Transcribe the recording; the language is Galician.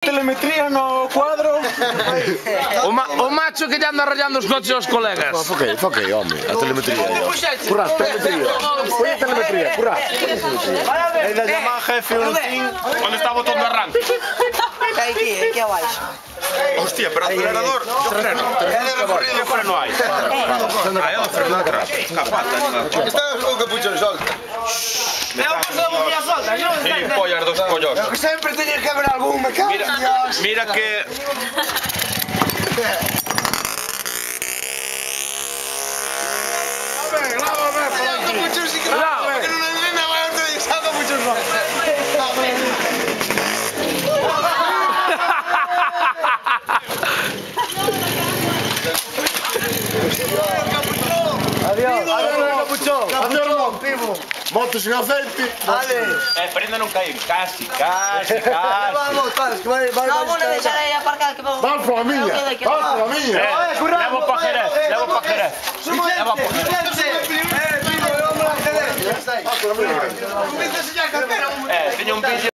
Telemetría no cuadro. O macho que lle anda rayando os coches aos colegas. Foquei, home, a telemetría. Currás, telemetría. Oye, telemetría, currás. É da Yamaha F1.5. Onde está o botón de arranque? Aquí abaixo. Hostia, pero acelerador, yo freno. ¿Qué freno hay? Ah, eu freno atrás. Capata, Está o capuchón, solta. Gilipollas dos collos. Sempre teñes que haber algún mecánico. Mira que... Motos sin aceite. Prenda non cae. Casi. Vamos, que vai. Non, vou deixar aí aparcado que vamos. Vamos pola miña. Levo pa Jerez. Levo pa Jerez. Teño un vídeo.